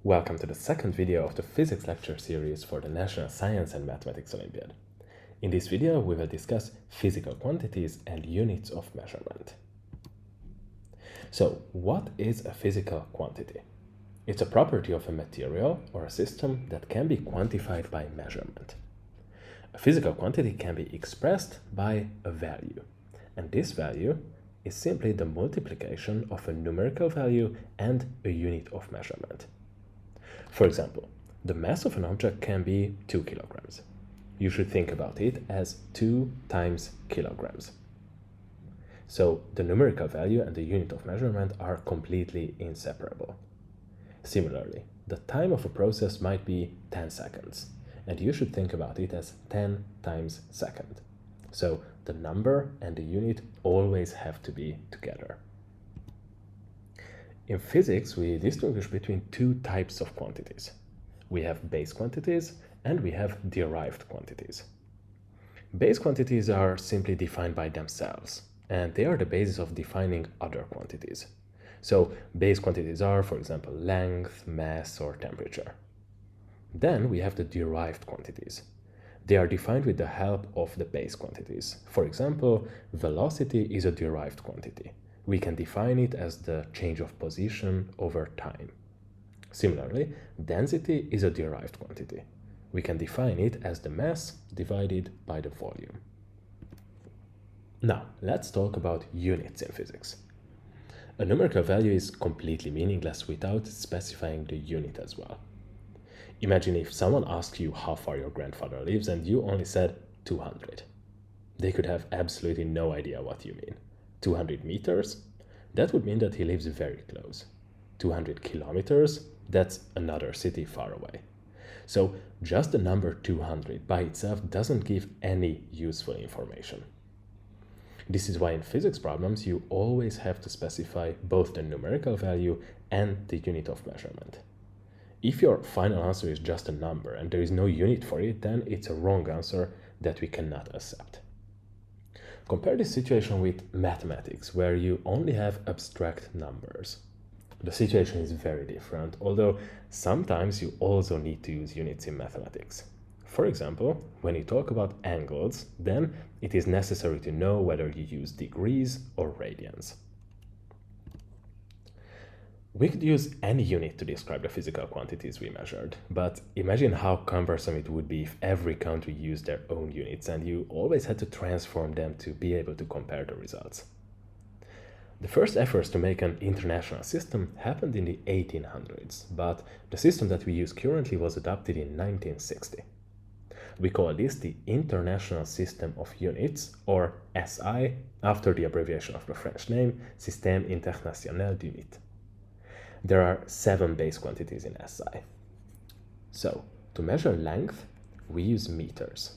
Welcome to the second video of the physics lecture series for the National Science and Mathematics Olympiad. In this video, we will discuss physical quantities and units of measurement. So, what is a physical quantity? It's a property of a material or a system that can be quantified by measurement. A physical quantity can be expressed by a value, and this value is simply the multiplication of a numerical value and a unit of measurement. For example, the mass of an object can be 2 kilograms. You should think about it as 2 times kilograms. So the numerical value and the unit of measurement are completely inseparable. Similarly, the time of a process might be 10 seconds, and you should think about it as 10 times second. So the number and the unit always have to be together. In physics, we distinguish between two types of quantities. We have base quantities and we have derived quantities. Base quantities are simply defined by themselves, and they are the basis of defining other quantities. So base quantities are, for example, length, mass, or temperature. Then we have the derived quantities. They are defined with the help of the base quantities. For example, velocity is a derived quantity. We can define it as the change of position over time. Similarly, density is a derived quantity. We can define it as the mass divided by the volume. Now, let's talk about units in physics. A numerical value is completely meaningless without specifying the unit as well. Imagine if someone asks you how far your grandfather lives and you only said 200. They could have absolutely no idea what you mean. 200 meters? That would mean that he lives very close. 200 kilometers? That's another city far away. So just the number 200 by itself doesn't give any useful information. This is why in physics problems you always have to specify both the numerical value and the unit of measurement. If your final answer is just a number and there is no unit for it, then it's a wrong answer that we cannot accept. Compare this situation with mathematics, where you only have abstract numbers. The situation is very different, although sometimes you also need to use units in mathematics. For example, when you talk about angles, then it is necessary to know whether you use degrees or radians. We could use any unit to describe the physical quantities we measured, but imagine how cumbersome it would be if every country used their own units and you always had to transform them to be able to compare the results. The first efforts to make an international system happened in the 1800s, but the system that we use currently was adopted in 1960. We call this the International System of Units, or SI, after the abbreviation of the French name, Système International d'Unités. There are 7 base quantities in SI. So, to measure length, we use meters.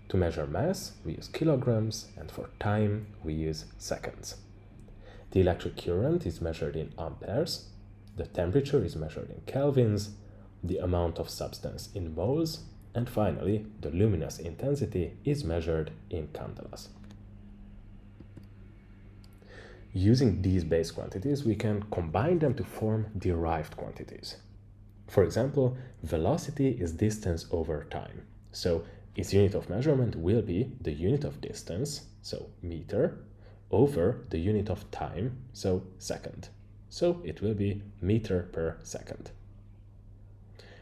To measure mass, we use kilograms, and for time, we use seconds. The electric current is measured in amperes, the temperature is measured in kelvins, the amount of substance in moles, and finally, the luminous intensity is measured in candelas. Using these base quantities, we can combine them to form derived quantities. For example, velocity is distance over time. So its unit of measurement will be the unit of distance, so meter, over the unit of time, so second. So it will be meter per second.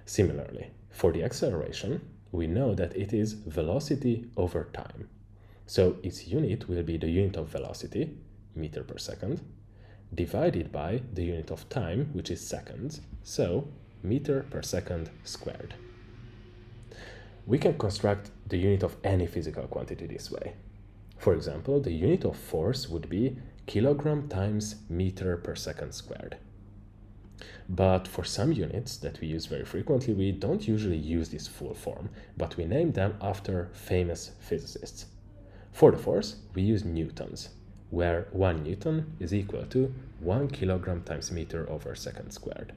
Similarly, for the acceleration, we know that it is velocity over time. So its unit will be the unit of velocity, meter per second, divided by the unit of time, which is seconds, so meter per second squared. We can construct the unit of any physical quantity this way. For example, the unit of force would be kilogram times meter per second squared. But for some units that we use very frequently, we don't usually use this full form, but we name them after famous physicists. For the force, we use newtons, where 1 newton is equal to 1 kilogram times meter over second squared.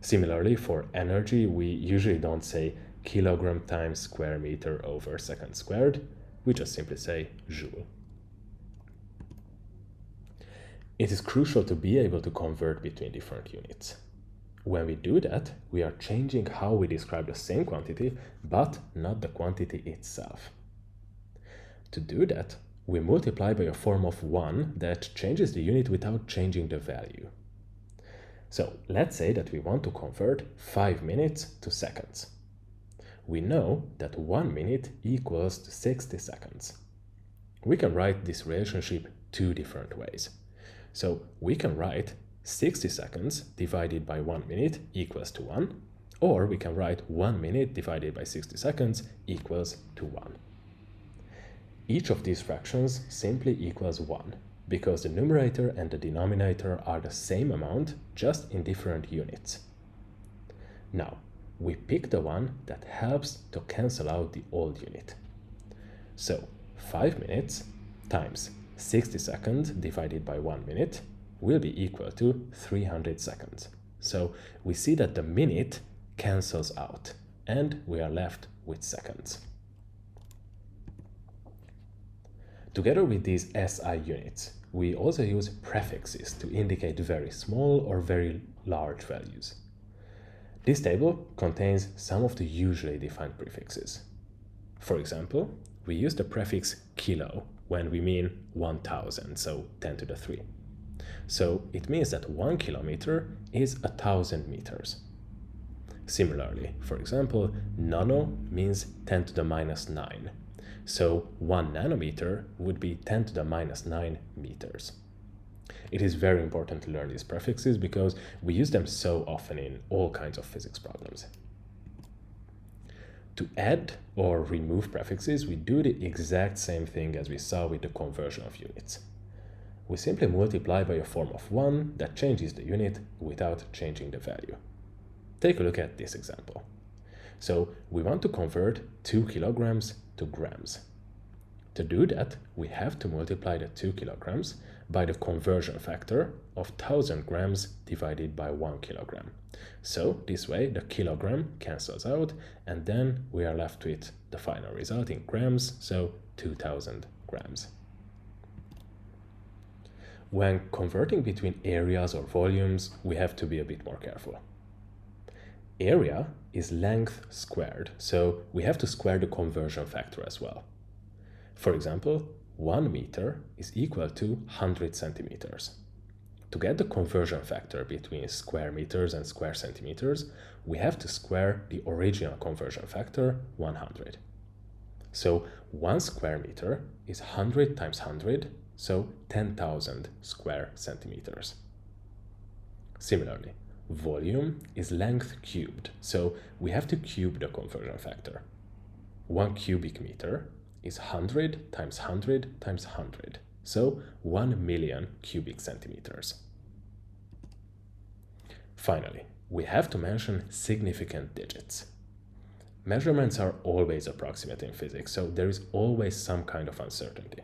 Similarly, for energy, we usually don't say kilogram times square meter over second squared, we just simply say joule. It is crucial to be able to convert between different units. When we do that, we are changing how we describe the same quantity, but not the quantity itself. To do that, we multiply by a form of 1 that changes the unit without changing the value. So let's say that we want to convert 5 minutes to seconds. We know that 1 minute equals to 60 seconds. We can write this relationship two different ways. So we can write 60 seconds divided by 1 minute equals to 1, or we can write 1 minute divided by 60 seconds equals to 1. Each of these fractions simply equals 1, because the numerator and the denominator are the same amount, just in different units. Now, we pick the one that helps to cancel out the old unit. So, 5 minutes times 60 seconds divided by 1 minute will be equal to 300 seconds. So, we see that the minute cancels out, and we are left with seconds. Together with these SI units, we also use prefixes to indicate very small or very large values. This table contains some of the usually defined prefixes. For example, we use the prefix kilo when we mean 1000, so 10 to the 3. So it means that 1 kilometer is 1000 meters. Similarly, for example, nano means 10 to the minus 9. So 1 nanometer would be 10 to the minus 9 meters. It is very important to learn these prefixes because we use them so often in all kinds of physics problems. To add or remove prefixes, we do the exact same thing as we saw with the conversion of units. We simply multiply by a form of 1 that changes the unit without changing the value. Take a look at this example. So we want to convert 2 kilograms to grams. To do that, we have to multiply the 2 kilograms by the conversion factor of 1000 grams divided by 1 kilogram. So this way the kilogram cancels out, and then we are left with the final result in grams, so 2000 grams. When converting between areas or volumes, we have to be a bit more careful. Area is length squared, so we have to square the conversion factor as well. For example, 1 meter is equal to 100 centimeters. To get the conversion factor between square meters and square centimeters, we have to square the original conversion factor, 100. So 1 square meter is 100 times 100, so 10,000 square centimeters. Similarly, volume is length cubed, so we have to cube the conversion factor. 1 cubic meter is 100 times 100 times 100, so 1 million cubic centimeters. Finally, we have to mention significant digits. Measurements are always approximate in physics, so there is always some kind of uncertainty.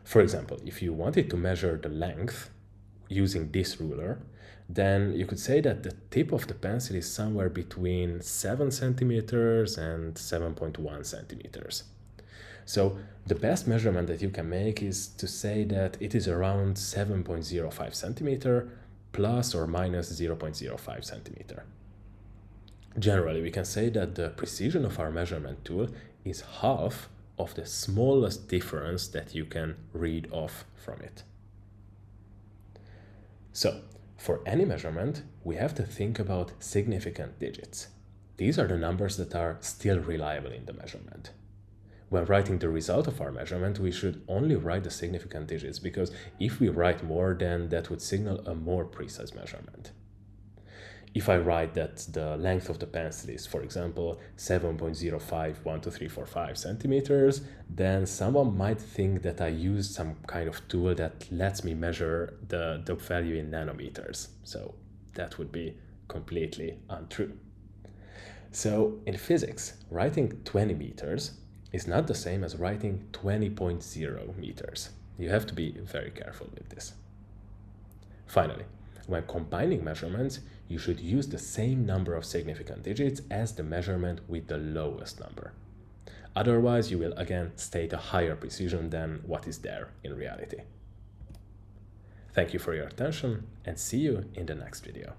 For example, if you wanted to measure the length using this ruler, then you could say that the tip of the pencil is somewhere between 7 centimeters and 7.1 centimeters. So the best measurement that you can make is to say that it is around 7.05 centimeter plus or minus 0.05 centimeter. Generally, we can say that the precision of our measurement tool is half of the smallest difference that you can read off from it. So, for any measurement, we have to think about significant digits. These are the numbers that are still reliable in the measurement. When writing the result of our measurement, we should only write the significant digits, because if we write more, then that would signal a more precise measurement. If I write that the length of the pencil is, for example, 7.051234 centimeters, then someone might think that I used some kind of tool that lets me measure the value in nanometers. So that would be completely untrue. So in physics, writing 20 meters is not the same as writing 20.0 meters. You have to be very careful with this. Finally, when combining measurements, you should use the same number of significant digits as the measurement with the lowest number. Otherwise, you will again state a higher precision than what is there in reality. Thank you for your attention, and see you in the next video.